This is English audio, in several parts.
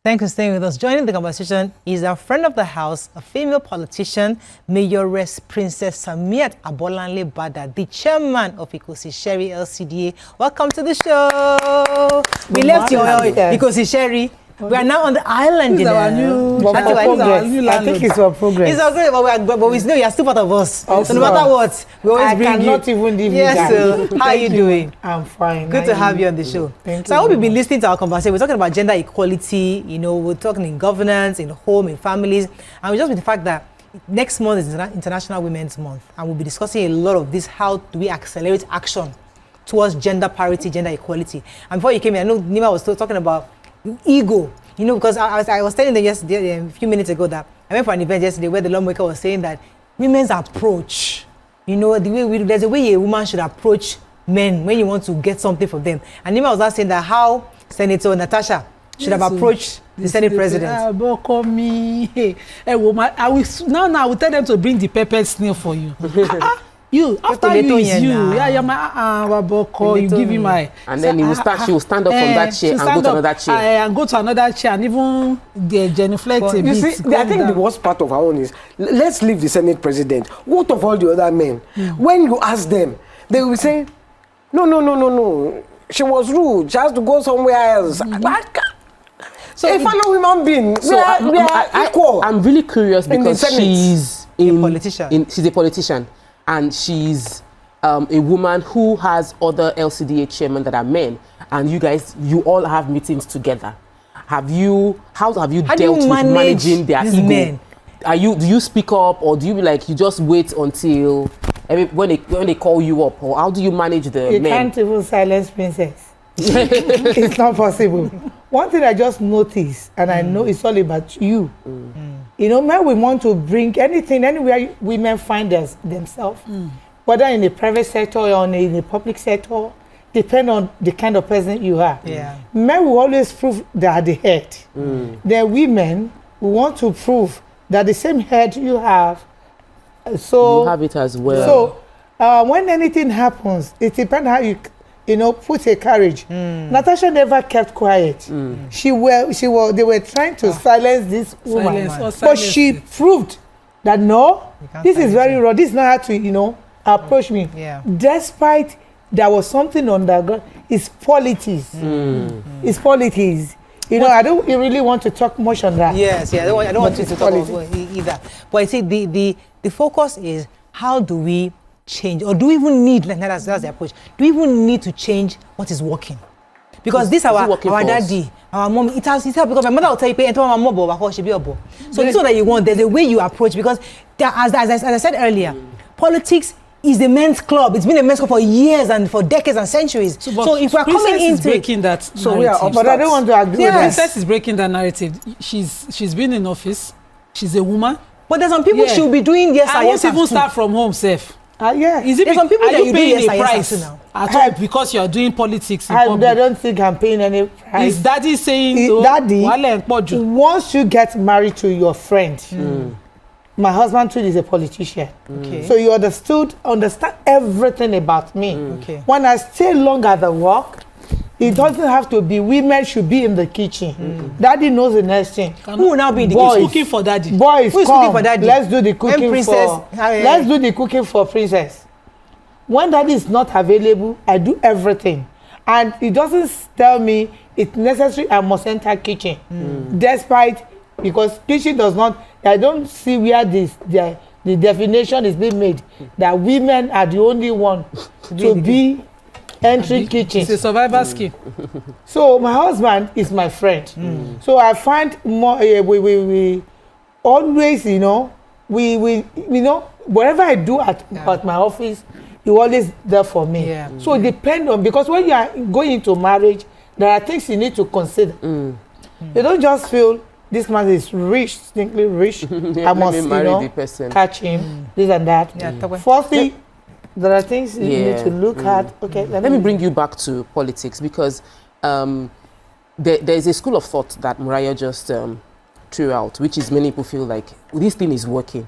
Thanks for staying with us. Joining the conversation is a friend of the house, a female politician, Mayoress Princess Samiat Abolanle Bada, the chairman of Ikosi Sherry LCDA. Welcome to the show. We left your Ikosi Sherry. We are now on the island. Our new I think it's our progress. It's our great, but we know you are still part of us. So no matter what, we always bring you. I cannot even leave you guys. Yes, so how are you doing? I'm fine. Good to have you on the show. Thank so I hope you've been listening to our conversation. We're talking about gender equality. You know, we're talking in governance, in home, in families, and we just with the fact that next month is International Women's Month, and we'll be discussing a lot of this. How do we accelerate action towards gender parity, gender equality? And before you came here, I know Nima was still talking about ego, you know, because I was telling them yesterday, a few minutes ago, that I went for an event yesterday where the lawmaker was saying that women's approach, you know, the way there's a way a woman should approach men when you want to get something from them. And Nima was asking that how Senator Natasha should have approached the Senate president. I will tell them to bring the pepper snail for you. You, after you is you. Yeah, you're my Boko, you give him my. And then she will stand up from that chair and go to another chair. And go to another chair and even genuflect a bit. You see, I think the worst part of our own is, let's leave the Senate president. What of all the other men? When you ask them, they will say, no. She was rude. She has to go somewhere else. So a fellow human being, we are equal. I'm really curious because she's a politician. She's a politician. And she's a woman who has other LCDA chairmen that are men, and you all have meetings together. How have you dealt with managing their ego? Men? Do you speak up, or do you you just wait until when they call you up, or how do you manage the men? You can't even silence princess. It's not possible. One thing I just noticed, and I know it's all about you. You know, men, we want to bring anything, anywhere women find themselves, whether in the private sector or in the public sector, depend on the kind of person you are. Yeah. Men will always prove they are the head. The women will want to prove that the same head you have. So you have it as well. So when anything happens, it depends how you put a courage. Natasha never kept quiet. They were trying to silence this woman, but she proved that no, this is very wrong. This is not how to approach me. Yeah. Despite there was something on the ground, it's politics. It's politics. I don't really want to talk much on that. Yes, I don't want you to talk about either. But I see the focus is, how do we change, or do we even need, that's the approach, do we even need to change what is working? Because this our daddy, our mom, it has helped, because my mother will tell you, so this one that you want, there's a way you approach, because as I said earlier, politics is a men's club. It's been a men's club for years and for decades and centuries. So if we're coming into breaking that narrative. But I don't want to agree with that. Princess is breaking that narrative. She's been in office. She's a woman. But there's some people she'll be doing I won't even start from home, safe. Is it some people are that you paying a price now? At all because you are doing politics in public? I don't think I'm paying any price. Is daddy saying Daddy, once you get married to your friend, my husband too is a politician. So you understand everything about me. When I stay long at the work, it doesn't have to be women should be in the kitchen. Daddy knows the next thing. Who will now be in the kitchen? Who's cooking for daddy? Boys, who is cooking for daddy? Let's do the cooking let's do the cooking for princess. When daddy is not available, I do everything. And it doesn't tell me it's necessary I must enter kitchen. Despite, because kitchen does not, I don't see where the definition is being made that women are the only one to be entry kitchen. It's a survival skill. So my husband is my friend. So I find more we always whatever I do at my office, he always there for me. So it depends on, because when you are going into marriage, there are things you need to consider. You don't just feel this man is rich, distinctly rich. I must catch him, this and that. Firstly, there are things you need to look at. Okay, let me bring you back to politics, because there is a school of thought that Mariah just threw out, which is many people feel like this thing is working.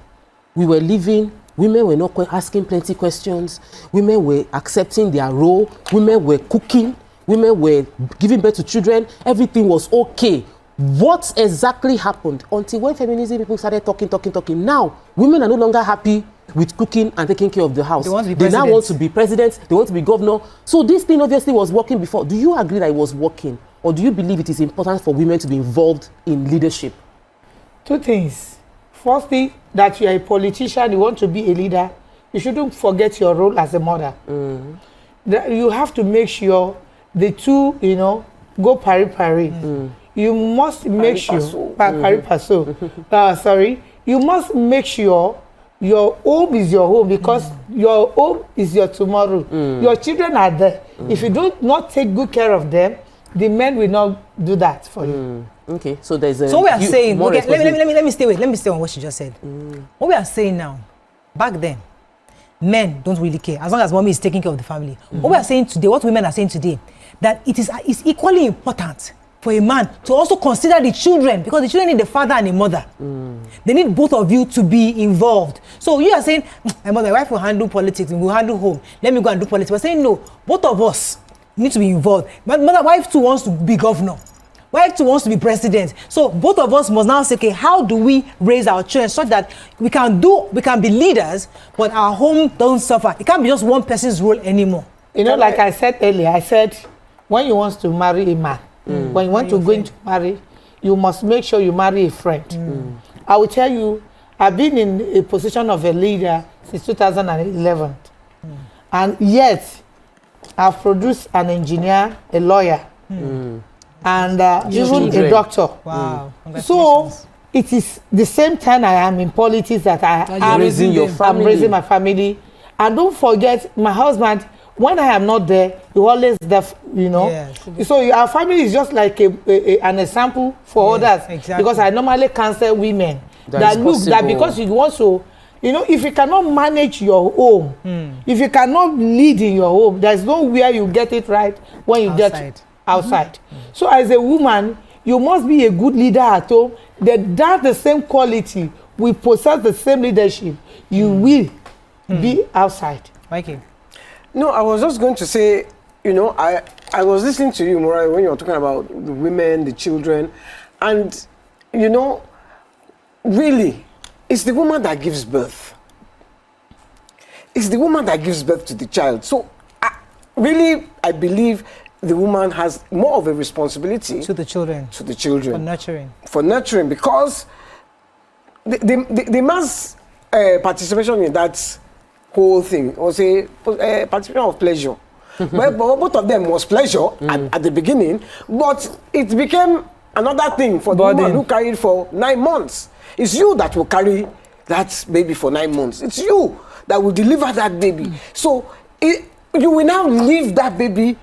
We were living, women were not asking plenty questions, women were accepting their role, women were cooking, women were giving birth to children, everything was okay. What exactly happened until when feminism people started talking? Now, women are no longer happy with cooking and taking care of the house. They now want to be president, they want to be governor. So this thing obviously was working before. Do you agree that it was working? Or do you believe it is important for women to be involved in leadership? Two things. Firstly, that you are a politician, you want to be a leader, you shouldn't forget your role as a mother. You have to make sure the two, you know, go pari-pari. You must make sure, you must make sure your home is your home, because your home is your tomorrow. Your children are there. If you do not take good care of them, the men will not do that for you. Okay, so there's a. So we are saying, okay, let me stay on what she just said. What we are saying now, back then, men don't really care as long as mommy is taking care of the family. What we are saying today, what women are saying today, that it is equally important for a man to also consider the children, because the children need a father and a mother. They need both of you to be involved. So you are saying, my wife will handle politics, we will handle home. Let me go and do politics. We're saying no, both of us need to be involved. But wife too wants to be governor. Wife too wants to be president. So both of us must now say, okay, how do we raise our children such that we can be leaders, but our home doesn't suffer. It can't be just one person's role anymore. You know, like I said earlier, I said, when you want to marry a man, when you want to go into marry, you must make sure you marry a friend. I will tell you, I've been in a position of a leader since 2011. And yet, I've produced an engineer, a lawyer, and even a doctor. Wow. So it is the same time I am in politics that I'm raising my family. And don't forget, my husband, when I am not there, you always there, you know. Yes. So our family is just like an example for others. Exactly. Because I normally counsel women that look that because you want to, you know, if you cannot manage your home, if you cannot lead in your home, there's nowhere you get it right when you get outside. So as a woman, you must be a good leader at home. That's the same quality. We possess the same leadership. You will be outside. Mikey. No, I was just going to say, you know, I was listening to you, Morai, when you were talking about the women, the children, and, you know, really, it's the woman that gives birth. It's the woman that gives birth to the child. So, I believe the woman has more of a responsibility to the children. To the children. For nurturing. For nurturing, because the man's participation in that whole thing was a participation of pleasure. But both of them was pleasure at the beginning, but it became another thing for the woman who carried for 9 months. It's you that will carry that baby for 9 months. It's you that will deliver that baby. So you will now leave that baby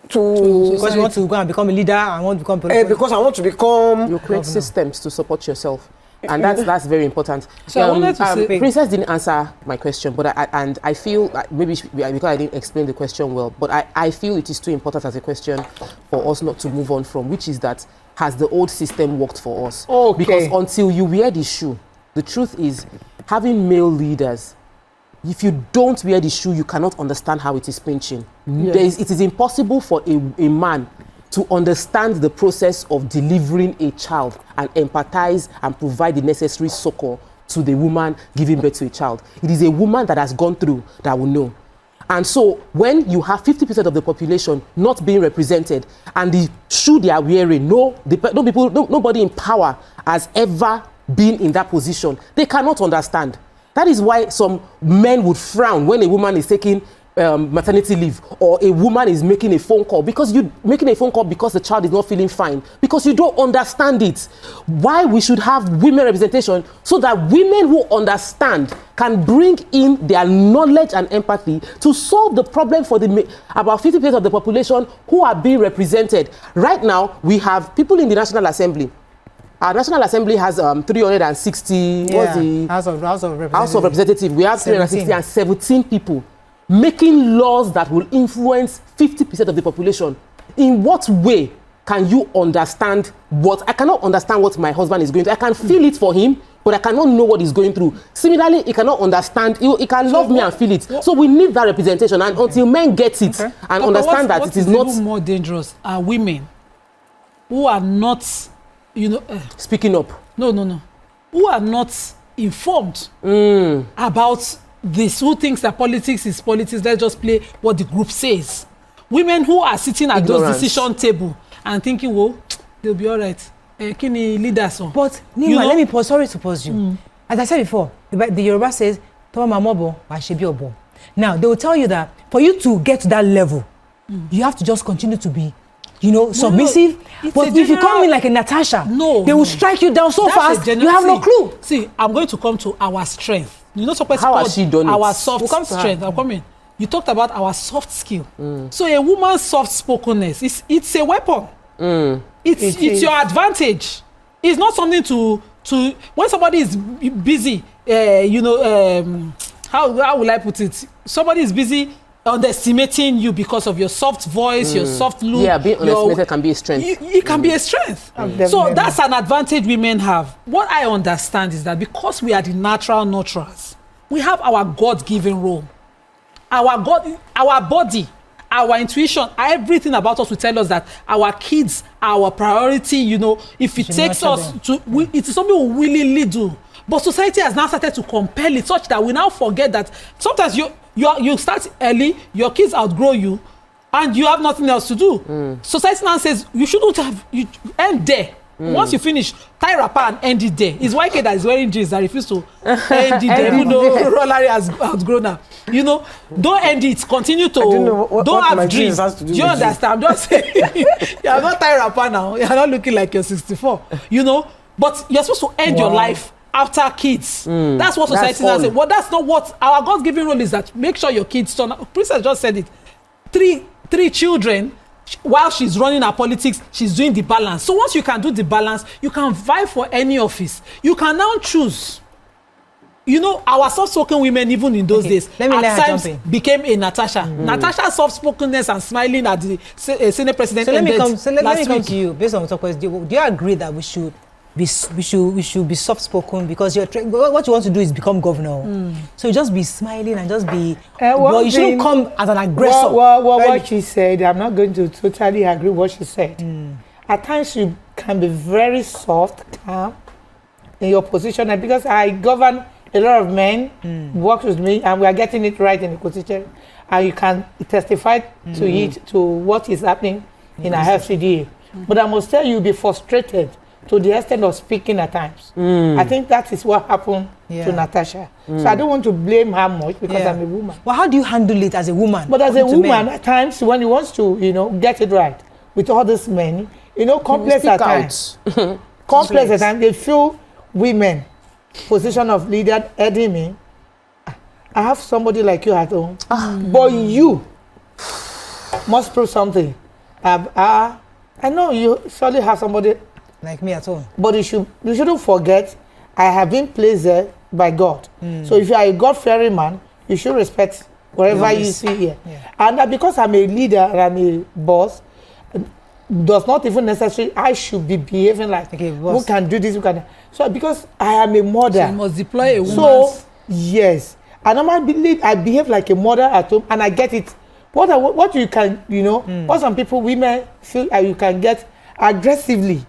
because you want to go and become a leader and want to become because I want to become. You create systems to support yourself. And that's very important. So I wanted to say, Princess didn't answer my question, but I feel like maybe because I didn't explain the question well, but I feel it is too important as a question for us not to move on from, which is that has the old system worked for us? Okay. Because until you wear the shoe, the truth is having male leaders, if you don't wear the shoe, you cannot understand how it is pinching. Yes. It is impossible for a man to understand the process of delivering a child and empathize and provide the necessary succor to the woman giving birth to a child. It is a woman that has gone through that will know. And so when you have 50% of the population not being represented and the shoe they are wearing, nobody in power has ever been in that position, they cannot understand. That is why some men would frown when a woman is taking maternity leave, or a woman is making a phone call, because you're making a phone call because the child is not feeling fine, because you don't understand it. Why we should have women representation, so that women who understand can bring in their knowledge and empathy to solve the problem for about 50% of the population who are being represented. Right now, we have people in the National Assembly. Our National Assembly has 360. What's the House of Representatives? We have 360 and 17 people making laws that will influence 50% of the population. In what way can you understand what? I cannot understand what my husband is going through. I can feel it for him, but I cannot know what he's going through. Similarly, he cannot understand. He can love me and feel it. So we need that representation. And until men get it and understand that it is not more dangerous are women who are not, speaking up. No. Who are not informed about this, who thinks that politics is politics, let's just play what the group says. Women who are sitting at those decision table and thinking, well, they'll be all right. Kini leaders on. But Nima, let me pause. Sorry to pause you. As I said before, the Yoruba says, now they will tell you that for you to get to that level, you have to just continue to be, submissive. But if you come in like a Natasha, they will strike you down so fast, you have no clue. See, I'm going to come to our strength. How has she done our it? soft strength. I'm coming. You talked about our soft skill. So a woman's soft spokenness, it's a weapon. It's your advantage. It's not something to when somebody is busy, how will I put it? Somebody is busy underestimating you because of your soft voice, your soft look. Yeah, being underestimated can be a strength. It can be a strength. So that's an advantage women have. What I understand is that because we are the natural nurturers, we have our God-given role. Our body, our intuition, everything about us will tell us that our kids are our priority. If it takes us to, it is something we willingly do. But society has now started to compel it such that we now forget that sometimes you start early, your kids outgrow you, and you have nothing else to do. Society now says you shouldn't have, you end there. Once you finish, tie wrapper and end it there. It's YK that is wearing jeans that refuse to end it there, even though Rolary has outgrown her. Don't end it. Continue to. Don't have dreams. Do you understand? I'm just saying. You are not tie wrapper now. You are not looking like you're 64. But you're supposed to end your life after kids. That's what society now says. Well, that's not what our God-given role is. That make sure your kids turn up. Princess just said it. Three children. While she's running her politics, she's doing the balance. So once you can do the balance, you can vie for any office. You can now choose. Our soft-spoken women, even in those days, at times became a Natasha. Natasha's soft-spokenness and smiling at the Senate president. So let me come to you. Based on the talk, do you agree that we should be soft-spoken because what you want to do is become governor. So you just be smiling and just be. Well, you shouldn't come as an aggressor. What she said, I'm not going to totally agree with what she said. At times you can be very soft, calm in your position, and because I govern a lot of men, work with me, and we are getting it right in the position, and you can testify to it, to what is happening in our FCDA. But I must tell you, be frustrated to the extent of speaking at times. I think that is what happened to Natasha. So I don't want to blame her much because I'm a woman. Well, how do you handle it as a woman? But as a woman, at times, when you want to, get it right with all these men, complex at times. Complex at times, they feel women, position of leader, heading me. I have somebody like you at home, but you must prove something. I know you surely have somebody like me at home. But you shouldn't forget, I have been placed there by God. So if you are a God-fearing man, you should respect wherever you see here. And that because I'm a leader and I'm a boss, does not even necessarily I should be behaving like who can do this, who can. So because I am a mother, so you must deploy a woman. So yes, I normally believe I behave like a mother at home, and I get it. What you can, what some people, women feel you can get aggressively.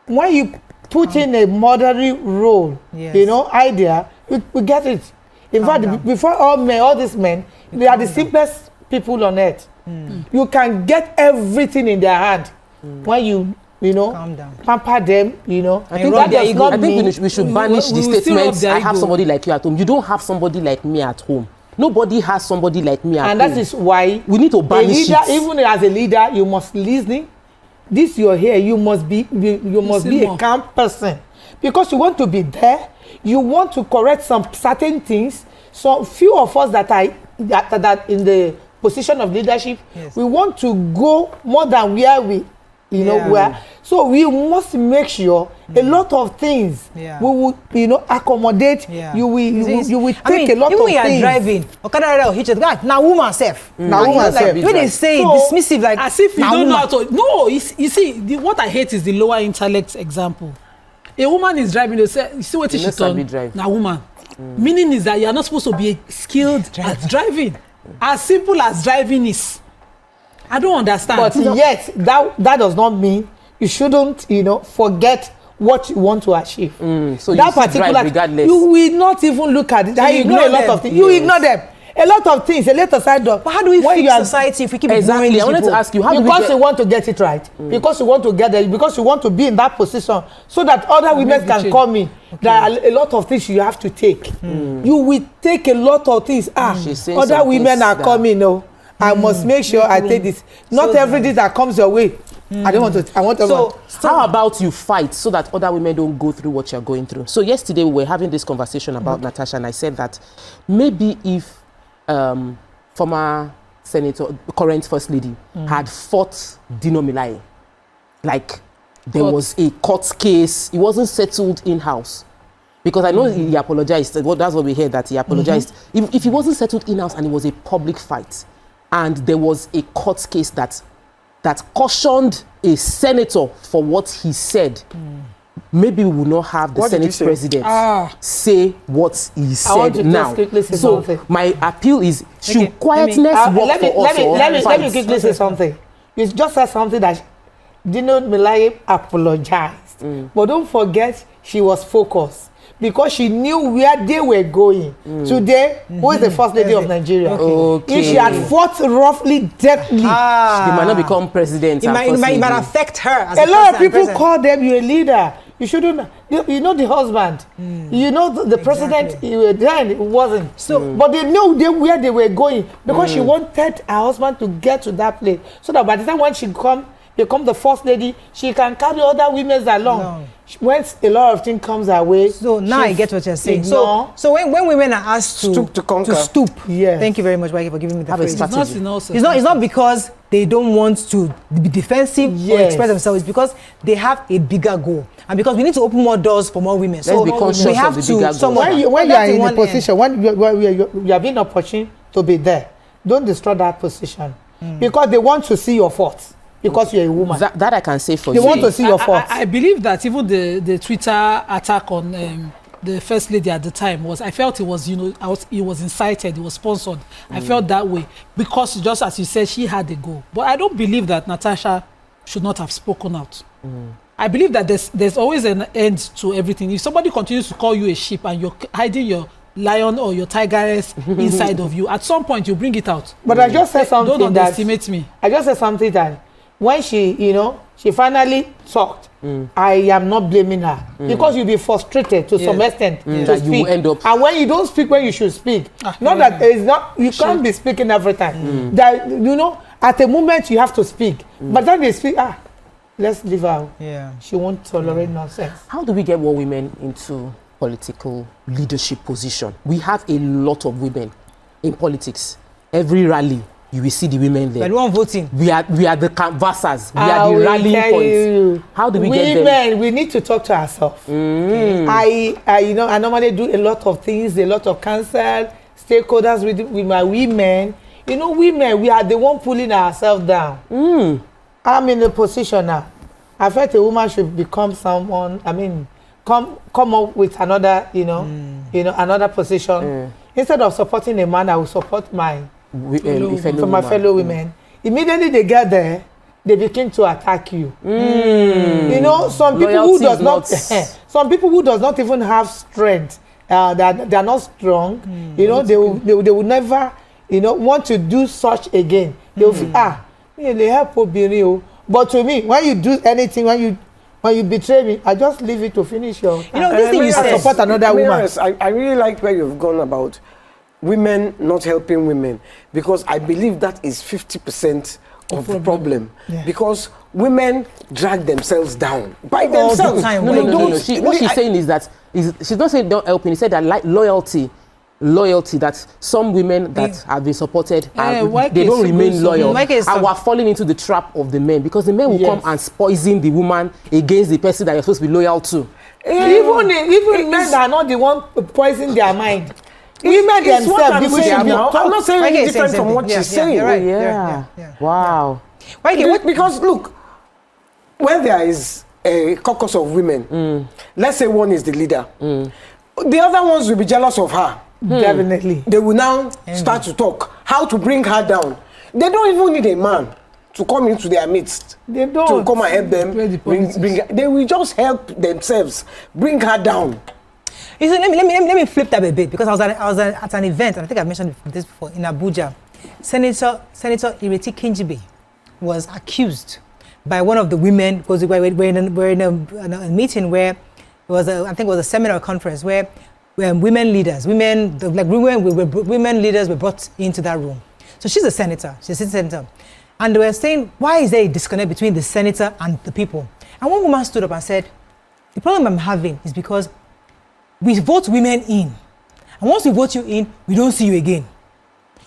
When you put in a motherly role, idea, we get it. In fact, before all these men, they are the simplest people on earth. You can get everything in their hand when you pamper them, I think we should banish the statement, I have somebody like you at home. You don't have somebody like me at home. Nobody has somebody like me at home. And that is why we need to banish it. Even as a leader, you must listen. This you're here, you must be a calm person. Because you want to be there, you want to correct some certain things. So few of us that are in the position of leadership, we want to go more than where we where. So we must make sure a lot of things we will accommodate. You will take a lot of things. Even when you are driving, Okada hit it. Now woman self. Now woman self. When they say dismissive, like as if you don't know how to. No, you see, what I hate is the lower intellect example. A woman is driving. They say, you see what she done? Now woman. Meaning is that you are not supposed to be skilled at driving. As simple as driving is. I don't understand. But yet, that does not mean you shouldn't, forget what you want to achieve. So that you particular right regardless. You will not even look at it. So you ignore a lot of things. You ignore them. A lot of things, a lot of side door. But how do we fix society if we keep ignoring these people? I wanted to ask you, because you want to get it right. Because you want to get there. Because you want to be in that position so that other women can come in. Okay. There are a lot of things you have to take. You will take a lot of things. Other women are coming. I must make sure I take this. Not everything that comes your way. I don't want to. I want to. So how about you fight so that other women don't go through what you're going through? So yesterday we were having this conversation about Natasha, and I said that maybe if former senator, current first lady, had fought Dino Melaye, like there was a court case, it wasn't settled in-house. Because I know he apologized. Well, that's what we heard, that he apologized. If it wasn't settled in-house and it was a public fight, and there was a court case that cautioned a senator for what he said, maybe we will not have the Senate president say what he said now. So my appeal is, should quietness work for us? Let me quickly say something. You just said something that Dino Melaye apologized. But don't forget, she was focused. Because she knew where they were going. Today, who is the first lady of Nigeria? If she had fought roughly, deadly, she might not become president. It might affect her. As a lot of people call them your leader. You shouldn't. You know the husband. You know the president. Then it wasn't. So, but they knew where they were going because she wanted her husband to get to that place, so that by the time when she become the first lady, she can carry other women along. When a lot of things comes her way. So now I get what you're saying. So when women are asked to stoop. Yes. Thank you very much, Waike, for giving me the phrase. It's not because they don't want to be defensive or express themselves. It's because they have a bigger goal. And because we need to open more doors for more women. So we have to. When you are in a position, when you are being opportune to be there, don't destroy that position. Because they want to see your faults. Because you're a woman. That I can say for you. They want to see your faults. I believe that even the Twitter attack on the first lady at the time was, I felt it was, it was incited, it was sponsored. I felt that way because, just as you said, she had a goal. But I don't believe that Natasha should not have spoken out. I believe that there's always an end to everything. If somebody continues to call you a sheep and you're hiding your lion or your tigress inside of you, at some point you bring it out. But I just said something don't underestimate me. I just said something that when she finally talked, I am not blaming her because you'll be frustrated to some extent to speak. And when you don't speak when you should speak, that it's not, you can't be speaking every time. That at a moment you have to speak, but then they speak. Let's leave her. She won't tolerate nonsense. How do we get more women into political leadership position? We have a lot of women in politics. Every rally, you will see the women there. But one voting. We are the canvassers. We are the rallying points. How do we get them? Women, we need to talk to ourselves. I normally do a lot of things, a lot of counsel, stakeholders with my women. Women, we are the one pulling ourselves down. I'm in a position now. I felt a woman should become someone. I mean, come up with another, another position. Instead of supporting a man, I will support my fellow women. Immediately they get there, they begin to attack you. Some people who does not some people who does not even have strength, they are not strong. They will never want to do such again. They will feel they help you. But to me, when you do anything, when you betray me, I just leave it to finish your. This thing you said. Support another woman. I really like where you've gone about women not helping women, because I believe that is 50% of the problem. Because women drag themselves down by themselves. No. What she's saying is that she's not saying don't help me. She said that loyalty, that some women that have been supported they don't remain loyal, and we're falling into the trap of the men, because the men will come and poison the woman against the person that you're supposed to be loyal to. Even men are not the one poisoning their mind. Women themselves. I'm not saying anything different from what she's saying. Right. Wow. Because look, when there is a caucus of women, let's say one is the leader, the other ones will be jealous of her. Definitely. They will now start to talk how to bring her down. They don't even need a man to come into their midst. They don't. To come and help them. They will just help themselves. Bring her down. You see, let me flip that a bit, because I was at an event, and I think I've mentioned this before, in Abuja. Senator Ireti Kinjibe was accused by one of the women, because we're in a meeting where it was I think it was a seminar conference where women leaders were brought into that room. So she's a senator, she's a senator. And they were saying, why is there a disconnect between the senator and the people? And one woman stood up and said, the problem I'm having is because we vote women in. And once we vote you in, we don't see you again.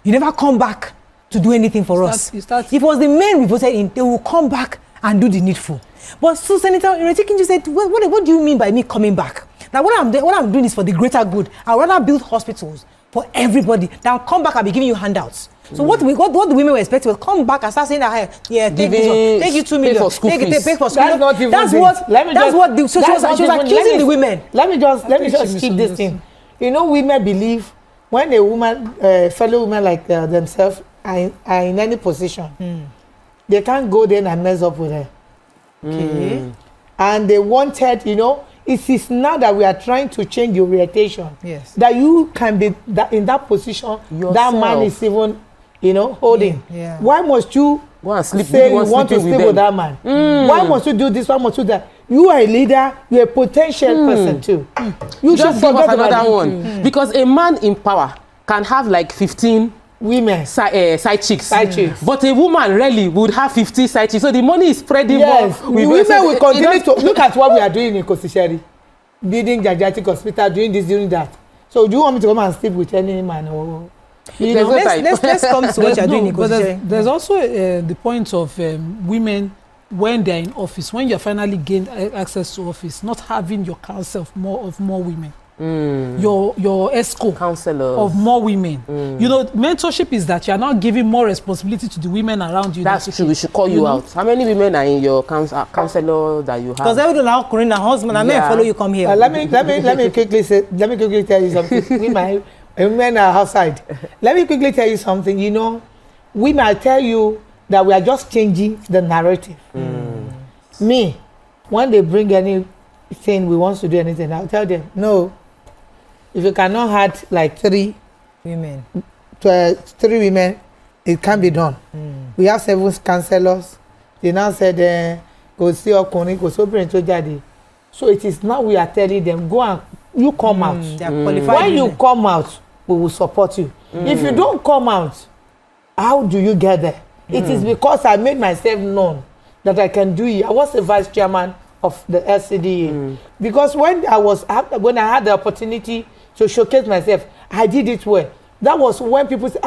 You never come back to do anything for us. If it was the men we voted in, they will come back and do the needful. But so Senator Ireti Kinjibe said, what do you mean by me coming back? Now what I'm doing is for the greater good. I'd rather build hospitals for everybody than come back and be giving you handouts. So what the women were expecting was come back and start saying that, yeah, take you 2 million, pay for school fees. Pay for school. That's not even that's what she was accusing the women. Let me just keep this thing. You know, women believe when a woman, fellow women like themselves are in any position, they can't go there and mess up with her. Okay. And they wanted, you know, it is now that we are trying to change your orientation. Yes. That you can be in that position. Yourself. That man is even, you know, holding. Yeah. Why must you say you want to sleep with that man? Why must you do this? Why must you do that? You are a leader. You're a potential person too. You just give us another one. Because a man in power can have like 15 women side chicks. But a woman really would have 50 side chicks. So the money is spreading more. Women will continue to look at what we are doing in Kosisheri, building gigantic hospital, doing this, doing that. So do you want me to come and sleep with any man or? You know, let's come to what you're doing in Kosisheri. There's also the point of women when they're in office, when you finally gain access to office, not having your council of more women. Your ESCO counselors of more women. You know, mentorship is that you are not giving more responsibility to the women around you. That's true. We should call you out. How many women are in your counselor that you have? Because everything now, Corina, husband, I may follow you come here. Let me quickly tell you something. Women are outside. Let me quickly tell you something. You know, we might tell you that we are just changing the narrative. Me, when they bring anything we want to do anything, I'll tell them no. If you cannot have like 3 women, it can be done. We have 7 counselors. They now said, go see your colleague, go so bring to daddy. So it is now we are telling them, go and you come out. They are qualified. When you come out, we will support you. If you don't come out, how do you get there? It is because I made myself known that I can do it. I was the vice chairman of the LCDA. Because when I had the opportunity to showcase myself, I did it well. That was when people say,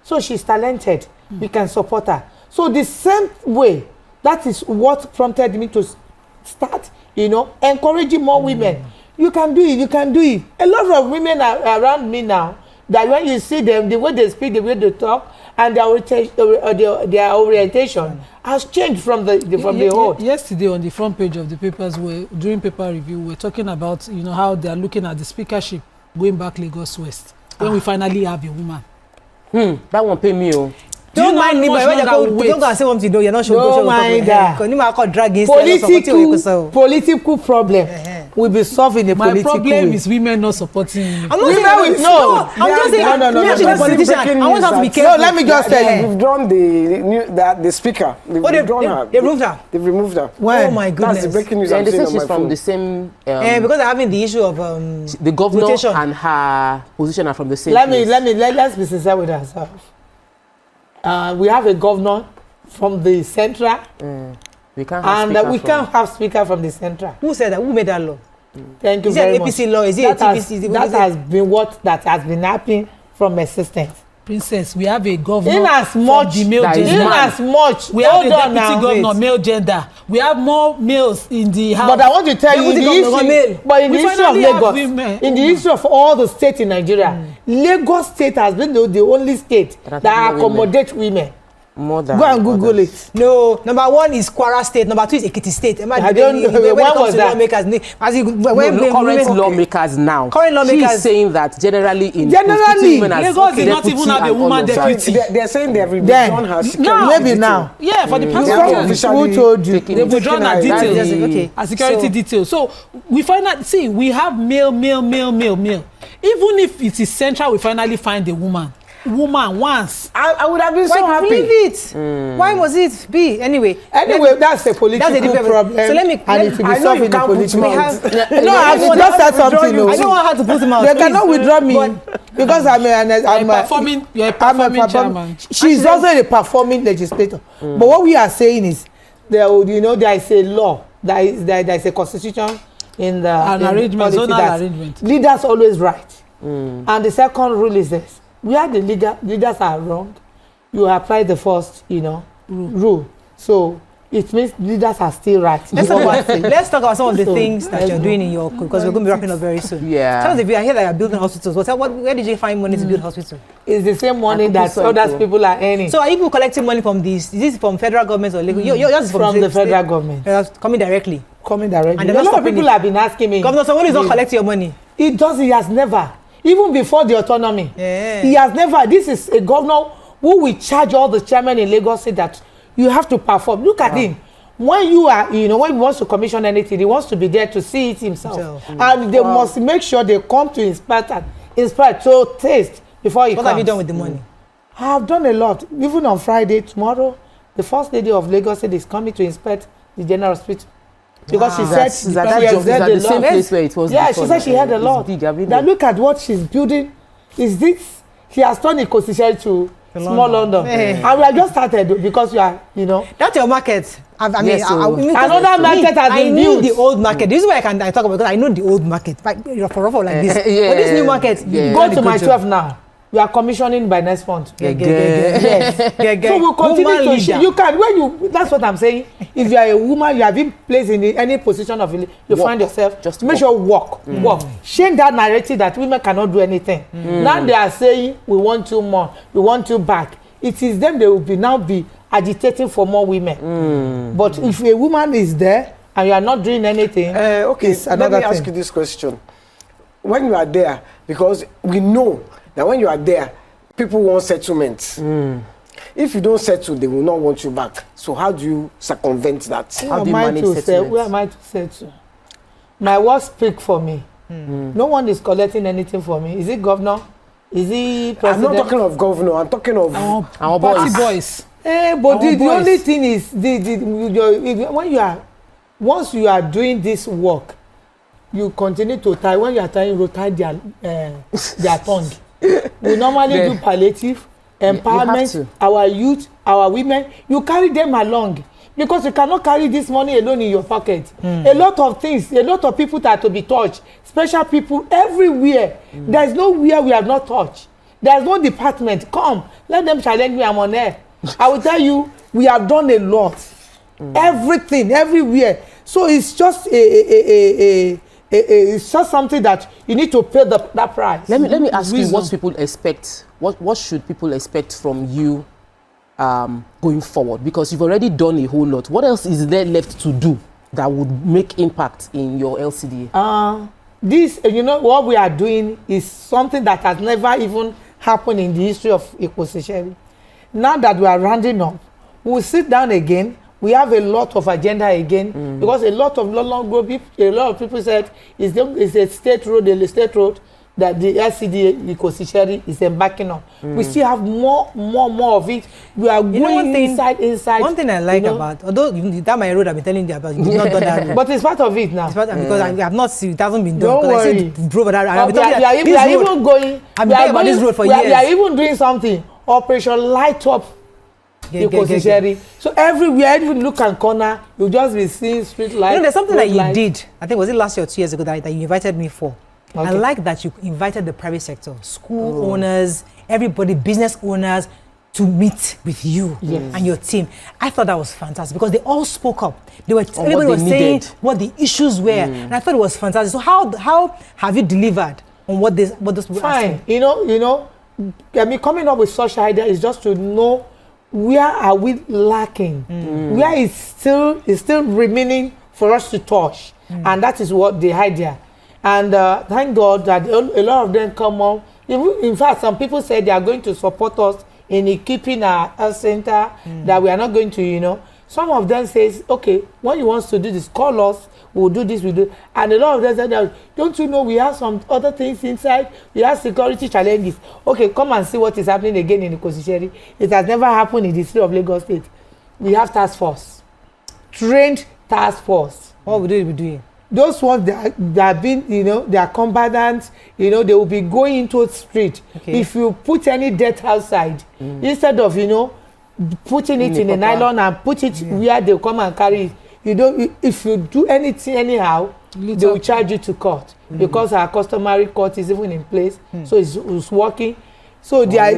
so she's talented. We can support her. So the same way, that is what prompted me to start, you know, encouraging more women. You can do it, you can do it. A lot of women are around me now, that when you see them, the way they speak, the way they talk, and their orientation has changed from the whole. Yesterday on the front page of the papers, during paper review, we're talking about, you know, how they are looking at the speakership going back Lagos West when we finally have a woman. That won't pay me. Don't mind me, but don't go and say what you do. You're not sure. Don't mind that. Political problem will be solved in a political way. My problem is women not supporting me. I'm not saying no. I'm just saying no. Politician. I want us to be careful. No, let me just tell you. We've drawn the speaker. They've withdrawn her. They removed her. They've removed her. Oh my goodness. That's the breaking news. And they say she's from the same. Because they're having the issue of the governor rotation. And her position are from the same. Let's be sincere with ourselves. We have a governor from the central, we can't have speaker from the central. Who said that? Who made that law? Thank you very much. Is it an APC law? Is it TPC? That has been what has been happening from existence. Princess, we have a governor in as much we have a deputy governor male gender. We have more males in the house. But I want to tell you, in the history of Lagos, in the history of all the states in Nigeria, Lagos state has been the only state that accommodates women. More than Go and Google it. No, number 1 is Kwara State, number 2 is Ekiti State. I don't know. When When it comes was to that? lawmakers, current lawmakers now. Current lawmakers. She's saying that generally in Generally, Lagos did not even have a woman deputy. They're saying they've Then, withdrawn her security. now, maybe detail. now. Yeah, for the past Yeah, 1 year. officially Who told you? They've withdrawn her taken her details. Okay. Her security details. So we find out, see, we have male. Even if it is central, we finally find a woman once. I would have been so Why happy. leave it? Why must it be? Anyway, That's a political different problem. So let me- and it will I be know solved you in a can't put political. me we out. have. No, I've just said something. I don't want her to put him out. They please. cannot withdraw me because I'm You're a performing chairman. She's also a performing legislator. But what we are saying is, there is a law, there is a constitution in the Arrangement, policy zonal that arrangement. leaders always right. And the second rule is this: where the leaders are wrong, you apply the first, rule. So it means leaders are still right. Let's talk about some of the things that you're doing in your, because we're going to be wrapping up very soon. Yeah. Some of the, I hear that you're building hospitals. Where did you find money to build hospitals? It's the same money that other people are earning. So are you people collecting money from this? Is this from federal government or legal? Yours is from the federal government. Coming directly. Coming directly. And a lot of people have been asking me. Governor Sanwo-Olu is not collecting your money. He has never. Even before the autonomy. Yeah. He has never. This is a governor who will charge all the chairmen in Lagos State that you have to perform. Look at him. When you are, when he wants to commission anything, he wants to be there to see it himself. And they must make sure they come to inspect to taste before he comes. What have you done with the money? I have done a lot. Even on Friday, tomorrow, the first lady of Lagos State is coming to inspect the general hospital. Because she said she has heard a lot. Place where it was she said she had a lot. Now look at what she's building. Is this? She has turned Ikosi to small London. And we have just started because you are, That's your market. Another market has been built. The old market. This is where I talk about, because I know the old market. You're for like this. But this new market, go to my 12 now. We are commissioning by next month. Yes. So we'll continue to share. You can, that's what I'm saying. If you are a woman, you have been placed in any position of you find yourself, just make sure walk. Change that narrative that women cannot do anything. Now they are saying, we want you more, we want you back. It is them they will now be agitating for more women. But if a woman is there and you are not doing anything, let me ask you this question. When you are there, because we know that when you are there, people want settlements. If you don't settle, they will not want you back. So how do you circumvent that? How do you manage settlements? Where am I to settle? My words speak for me. No one is collecting anything for me. Is it governor? Is he president? I'm not talking of governor. I'm talking of our boys. But the only thing is, once you are doing this work, you continue to tie. When you are tying, you tie their tongue. We normally do palliative, empowerment, our youth, our women. You carry them along because you cannot carry this money alone in your pocket. A lot of things, a lot of people that are to be touched, special people everywhere. There is nowhere we have not touched. There is no department. Come, let them challenge me. I'm on air. I will tell you, we have done a lot. Everything, everywhere. So it's just it's just something that you need to pay that price. Let me ask you what people expect. What should people expect from you going forward? Because you've already done a whole lot. What else is there left to do that would make impact in your LCDA? This, what we are doing is something that has never even happened in the history of Ikosi. Now that we are rounding up, we'll sit down again. We have a lot of agenda again because a lot of people said it's a state road that the LCD Ikosi is embarking on. We still have more of it. We are going inside. One thing I like about, although that my road I've been telling you about, you did not do that road. But it's part of it now. It's part of, because I have not seen it hasn't been done. Don't worry. I said drove that. We are even going. I've been about this road for years. We are even doing something. Operation Light Up. So everywhere, even look and corner, you just be seeing street lights. There's something that you did. I think was it last year or 2 years ago that you invited me for. I like that you invited the private sector, school owners, everybody, business owners, to meet with you and your team. I thought that was fantastic because they all spoke up. Everybody was saying what the issues were, and I thought it was fantastic. So how have you delivered on what those people Fine, coming up with such idea is just to know where are we lacking? Where is still remaining for us to touch? And that is what the idea. And thank God that a lot of them come on. In fact, some people said they are going to support us in keeping our health center, that we are not going to, you know. Some of them says, okay, when you want to do this, call us, we'll do this, we'll do. And a lot of them said, don't you know we have some other things inside? We have security challenges. Okay, come and see what is happening again in the Kosisheri. It has never happened in the state of Lagos State. We have task force, trained task force. What would they be doing? Those ones that have been, you know, they are combatants, you know, they will be going into the street. Okay. If you put any dirt outside, instead of, you know, putting it in a nylon and put it where they come and carry it, you don't, if you do anything anyhow, they will charge you to court, because our customary court is even in place, so it's working. So there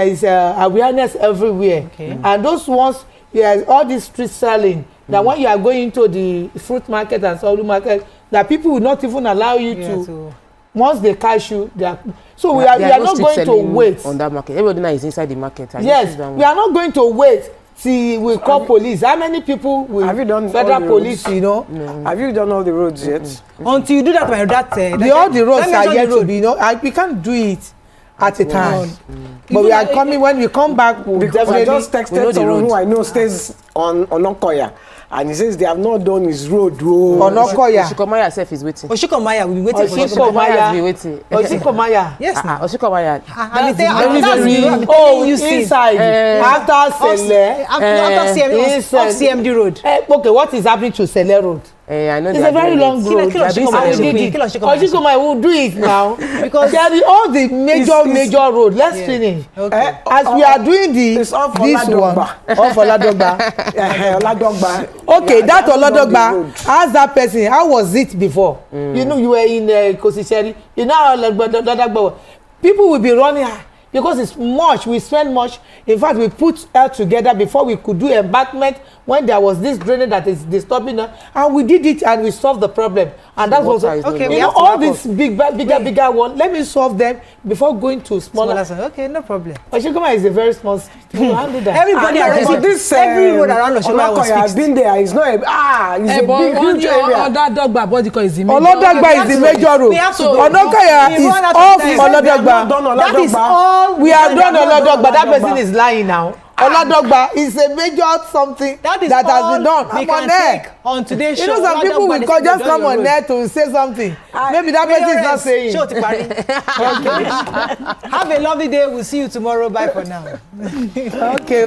is awareness everywhere. Okay. And those ones, there's all this street selling, that when you are going to the fruit market and Saudi market, that people will not even allow you to, once they catch you, they are, so we are not going to wait. On that market, everybody now is inside the market. Yes, we are not going to wait till we call police. How many people will have you done federal police, you know? No. Have you done all the roads yet? Until you do that, all the roads are yet to be, you know, we can't do it at a time. But we are coming, when we come back, we'll because I just texted someone who I know stays on Okoya, and he says they have not done his road. On Okoya. Oshikomaya self is waiting. Oshikomaya will be waiting for Oshikomaya. Oshikomaya. Yes, Oshikomaya. Inside. After Sele. After CMD road. Okay, what is happening to Sele road? I know it's a very long road. Oshikomaya will do it now. Because all the major road. Let's finish. Okay. As we are doing this one. Off Oladogba. Okay, that Oladogba. Ask that person, how was it before? You know, you were in Kosisheri. You know how Oladogba. People will be running because it's much. We spend much. In fact, we put out together before we could do embankment when there was this drainage that is disturbing us, and we did it and we solved the problem. And that was okay. You know, all these bigger one. Let me solve them before going to smaller. Okay, no problem. Oshikoma is a very small city. We'll handle that. Everybody every road around Oshikoma has been there. It's not it's a big huge area. Oladogba is the major. Oladogba is the major road. Onokoya is off Oladogba. That is all. We have done Oladogba. That person is lying now. Oladogba is a major something that has been done. We can take on today's show. You know, some people will just come on there to say something. Maybe that person is not saying. Have a lovely day. We'll see you tomorrow. Bye for now. Okay.